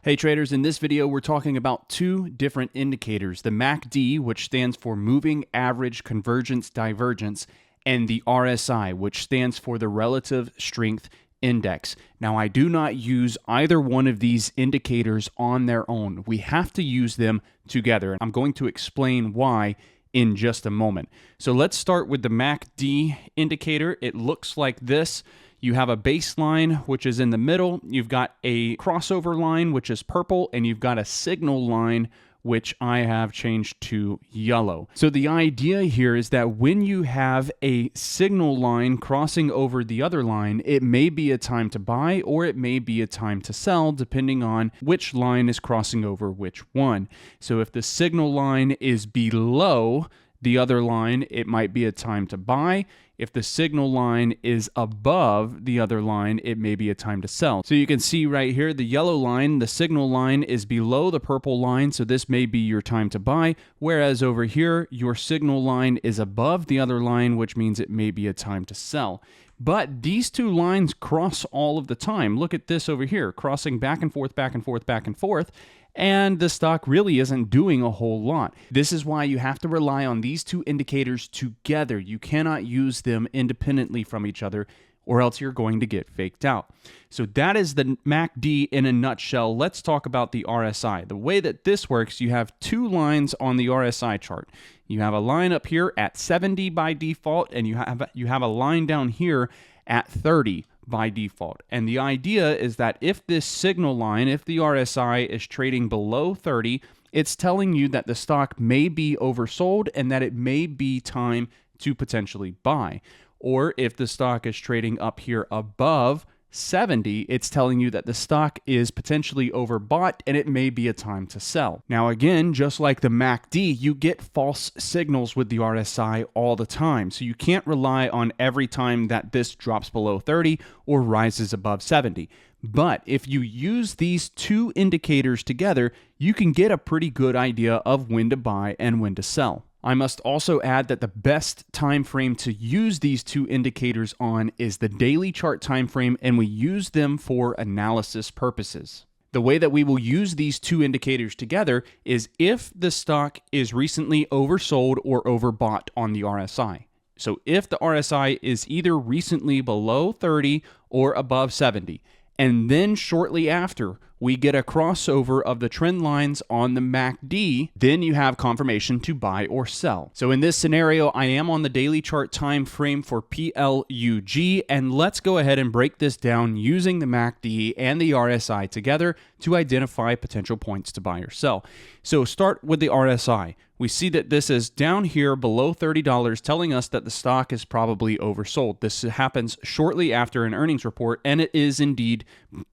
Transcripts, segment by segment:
Hey traders, in this video we're talking about two different indicators, the MACD, which stands for Moving Average Convergence Divergence, and the RSI, which stands for the Relative Strength Index. Now, I do not use either one of these indicators on their own. We have to use them together. I'm going to explain why in just a moment. So let's start with the MACD indicator. It looks like this. You have a baseline, which is in the middle. You've got a crossover line, which is purple, and you've got a signal line, which I have changed to yellow. So the idea here is that when you have a signal line crossing over the other line, it may be a time to buy or it may be a time to sell, depending on which line is crossing over which one. So if the signal line is below the other line, it might be a time to buy. If the signal line is above the other line, it may be a time to sell. So you can see right here, the yellow line, the signal line is below the purple line, so this may be your time to buy. Whereas over here, your signal line is above the other line, which means it may be a time to sell. But these two lines cross all of the time. Look at this over here, crossing back and forth, back and forth, back and forth. And the stock really isn't doing a whole lot. This is why you have to rely on these two indicators together. You cannot use them independently from each other, or else you're going to get faked out. So that is the MACD in a nutshell. Let's talk about the RSI. The way that this works, you have two lines on the RSI chart. You have a line up here at 70 by default, and you have a line down here at 30 by default. And the idea is that if this signal line, if the RSI is trading below 30, it's telling you that the stock may be oversold and that it may be time to potentially buy. Or if the stock is trading up here above 70, it's telling you that the stock is potentially overbought and it may be a time to sell. Now again, just like the MACD, you get false signals with the RSI all the time. So you can't rely on every time that this drops below 30 or rises above 70. But if you use these two indicators together, you can get a pretty good idea of when to buy and when to sell. I must also add that the best time frame to use these two indicators on is the daily chart time frame, and we use them for analysis purposes. The way that we will use these two indicators together is if the stock is recently oversold or overbought on the RSI. So if the RSI is either recently below 30 or above 70, and then shortly after, we get a crossover of the trend lines on the MACD, then you have confirmation to buy or sell. So in this scenario, I am on the daily chart time frame for PLUG, and let's go ahead and break this down using the MACD and the RSI together to identify potential points to buy or sell. So start with the RSI. We see that this is down here below $30, telling us that the stock is probably oversold. This happens shortly after an earnings report, and it is indeed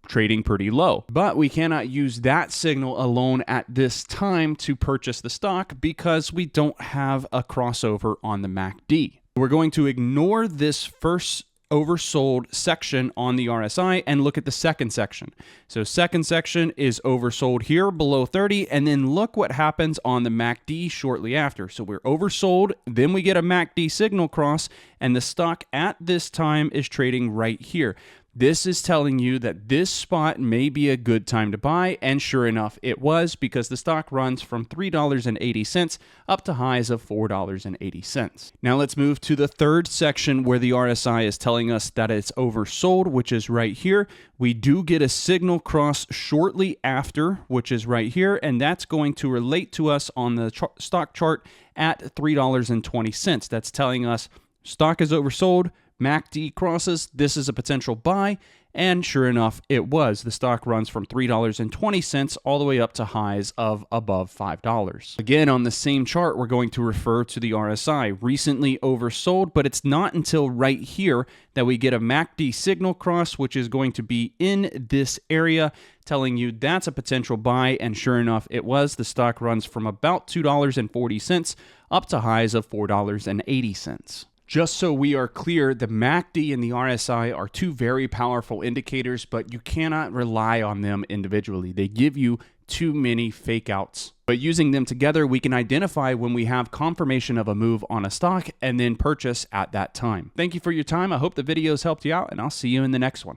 trading pretty low. But we cannot use that signal alone at this time to purchase the stock because we don't have a crossover on the MACD. We're going to ignore this first oversold section on the RSI and look at the second section. So second section is oversold here below 30, and then look what happens on the MACD shortly after. So we're oversold, then we get a MACD signal cross, and the stock at this time is trading right here. This is telling you that this spot may be a good time to buy, and sure enough, it was, because the stock runs from $3.80 up to highs of $4.80. Now let's move to the third section where the RSI is telling us that it's oversold, which is right here. We do get a signal cross shortly after, which is right here, and that's going to relate to us on the stock chart at $3.20. That's telling us stock is oversold, MACD crosses, this is a potential buy, and sure enough, it was. The stock runs from $3.20 all the way up to highs of above $5. Again, on the same chart, we're going to refer to the RSI. Recently oversold, but it's not until right here that we get a MACD signal cross, which is going to be in this area, telling you that's a potential buy, and sure enough, it was. The stock runs from about $2.40 up to highs of $4.80. Just so we are clear, the MACD and the RSI are two very powerful indicators, but you cannot rely on them individually. They give you too many fake outs. But using them together, we can identify when we have confirmation of a move on a stock and then purchase at that time. Thank you for your time. I hope the videos helped you out, and I'll see you in the next one.